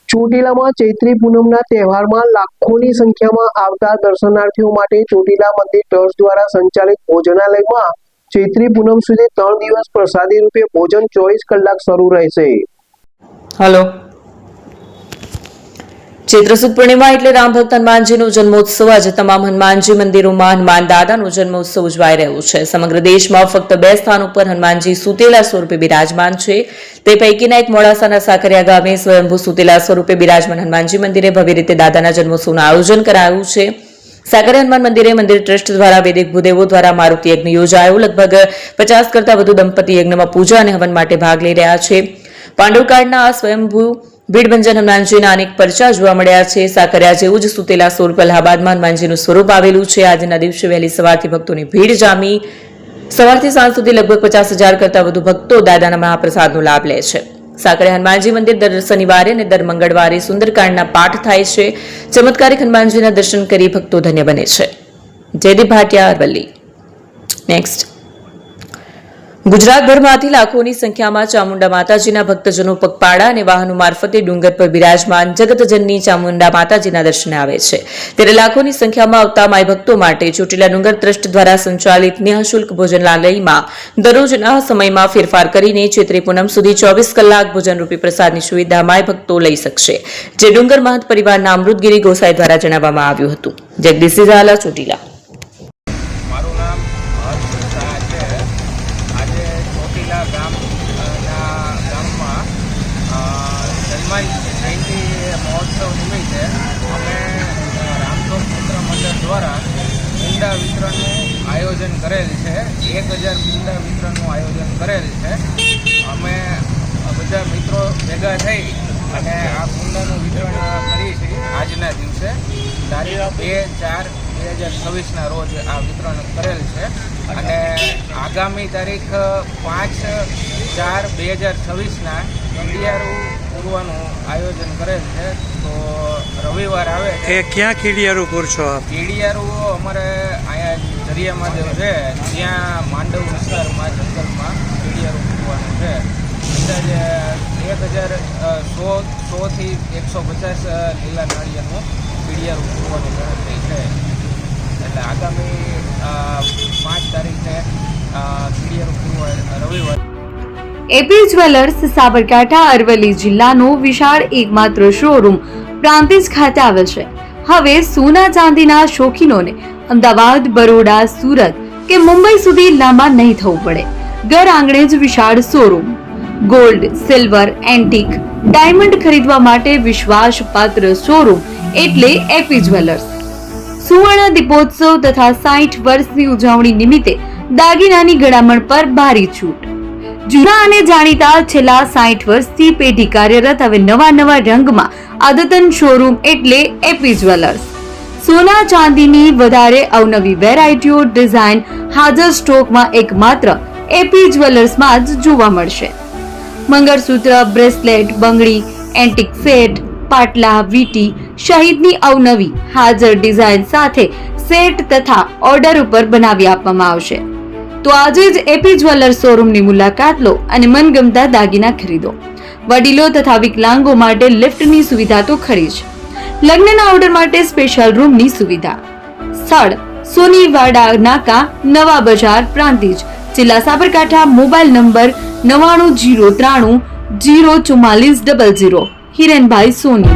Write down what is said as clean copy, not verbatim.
ચોટીલામાં ચૈત્રી પૂનમના તહેવારમાં લાખોની સંખ્યામાં આવતા દર્શનાર્થીઓ માટે ચોટીલા મંદિર ટ્રસ્ટ દ્વારા સંચાલિત ભોજનાલયમાં ચૈત્રી પૂનમ સુધી 3 દિવસ પ્રસાદી રૂપે ભોજન 24 કલાક શરૂ રહેશે। हेलो चैत्र सुद पूर्णिमा એટલે રામ ભક્ત હનુમાનજીનો જન્મોત્સવ આજે તમામ હનુમાનજી મંદિરોમાં હનુમાન દાદાનો જન્મોત્સવ ઉજવાઈ રહ્યો છે। સમગ્ર દેશમાં ફક્ત 2 સ્થાન ઉપર હનુમાનજી સુતેલા સ્વરૂપે બિરાજમાન છે। તે પૈકીના એક મોડાસાના સાકરિયા ગામે સ્વયંભૂ સુતેલા સ્વરૂપે બિરાજમાન હનુમાનજી મંદિરે ભવ્ય રીતે દાદાના જન્મોત્સવનું આયોજન કરાયું છે। સાકરિયા હનુમાન મંદિરે મંદિર ટ્રસ્ટ દ્વારા વૈદિક ભૂદેવો દ્વારા મારુતિ યજ્ઞ યોજાયો। લગભગ 50 કરતા વધુ દંપતી યજ્ઞમાં પૂજા અને હવન માટે ભાગ લઈ રહ્યા છે। પાંડવકાળના આ સ્વયંભૂ ભીડભંજન હનુમાનજીના અનેક પરચા જોવા મળ્યા છે। સાકરિયા જેવું જ સુતેલા સ્વરૂપ અલ્હાબાદમાં હનુમાનજીનું સ્વરૂપ આવેલું છે। આજના દિવસે વહેલી સવારથી ભક્તોની ભીડ જામી। સવારથી સાંજ સુધી લગભગ 50,000 કરતા વધુ ભક્તો દાદાના મહાપ્રસાદનો લાભ લે છે। સાકરિયા હનુમાનજી મંદિર દર શનિવારે અને દર મંગળવારે સુંદરકાંડના પાઠ થાય છે। ચમત્કારિક હનુમાનજીના દર્શન કરી ભક્તો ધન્ય બને છે। જયદીપ ભાટિયા, અરવલ્લી। નેક્સ્ટ, ગુજરાતભરમાંથી લાખોની સંખ્યામાં ચામુંડા માતાજીના ભક્તજનો પગપાળા અને વાહનો મારફતે ડુંગર પર બિરાજમાન જગતજનની ચામુંડા માતાજીના દર્શને આવે છે। ત્યારે લાખોની સંખ્યામાં આવતા માય ભક્તો માટે ચોટીલા ડુંગર ટ્રસ્ટ દ્વારા સંચાલિત નિઃશુલ્ક ભોજનાલયમાં દરરોજના સમયમાં ફેરફાર કરીને ચૈત્રી પૂનમ સુધી 24 કલાક ભોજનરૂપી પ્રસાદની સુવિધા માય ભક્તો લઈ શકશે, જે ડુંગર મહંત પરિવારના અમૃતગીરી ગોસાઈ દ્વારા જણાવવામાં આવ્યું હતું। જગદીશ ઝાલા, ચોટીલા। હનુમાન જયંતિ મહોત્સવ નિમિત્તે અમે રામધોમ પુત્ર મંડળ દ્વારા કુંડા વિતરણનું આયોજન કરેલ છે। 1000 કુંડા વિતરણનું આયોજન કરેલ છે। અમે બધા મિત્રો ભેગા થઈ અને આ કુંડાનું વિતરણ કરીએ છીએ। આજના દિવસે તારીખ 2/4/2026ના રોજ આ વિતરણ કરેલ છે અને આગામી તારીખ 5/4/2026ના ખીડિયારું પૂરવાનું આયોજન કરેલ છે। તો રવિવાર આવે એ ક્યાં ખીડિયારું પૂરશો આપ? ખીડિયારું અમારે અહીંયા જરિયા મહાદેવ છે, ત્યાં માંડવ વિસ્તારમાં જંગલમાં ખીડિયારું પૂરવાનું છે। અંદાજે 100 થી 150 લીલા નાળિયેરનું ખીડિયારું પૂરવાનું ગણતરી છે। એટલે આગામી 5 તારીખે ખીડિયારું પૂરવા રવિવાર। એપી જ્વેલર્સ સાબરકાંઠા અરવલ્લી જિલ્લાનો વિશાળ એકમાત્ર શોરૂમ પ્રાંતિજ ખાતે આવેલ છે। હવે સોના ચાંદીના શોખીનોને અમદાવાદ, બરોડા, સુરત કે મુંબઈ સુધી લાંબા નહીં થવું પડે। ઘર આંગણે જ વિશાળ showroom. Gold, silver, antique, diamond ખરીદવા માટે વિશ્વાસપાત્ર શોરૂમ એટલે એપી જ્વેલર્સ। સુવર્ણ દીપોત્સવ તથા 60 વર્ષની ઉજવણી નિમિત્તે દાગીનાની ગળામણ પર ભારી છૂટ। જૂના અને જાણીતા છેલ્લા 60 વર્ષથી પેઢી કાર્યરત હવે નવા રંગમાં અદ્યતન શોરૂમ એટલે એપી જ્વેલર્સ। સોના ચાંદીની વધારે અવનવી વેરાયટીઓ, ડિઝાઇન હાજર સ્ટોકમાં એકમાત્ર એપી જ્વેલર્સમાં જ જોવા મળશે। મંગળસૂત્ર, બ્રેસલેટ, બંગડી, એન્ટિક સેટ, પાટલા, વીટી સહિતની અવનવી હાજર ડિઝાઇન સાથે સેટ તથા ઓર્ડર ઉપર બનાવી આપવામાં આવશે। તો આજે જ એપી જ્વેલર્સ શોરૂમની મુલાકાત લો અને મનગમતા દાગીના ખરીદો। વડીલો તથા વિકલાંગો માટે લિફ્ટની સુવિધા તો ખરી જ, લગ્નના ઓર્ડર માટે સ્પેશિયલ રૂમની સુવિધા। સ્થળ સોનીવાડા નાકા, નવા બજાર, પ્રાંતિજ, જિલ્લા સાબરકાંઠા। Mobile number 9903304400। હિરેનભાઈ સોની।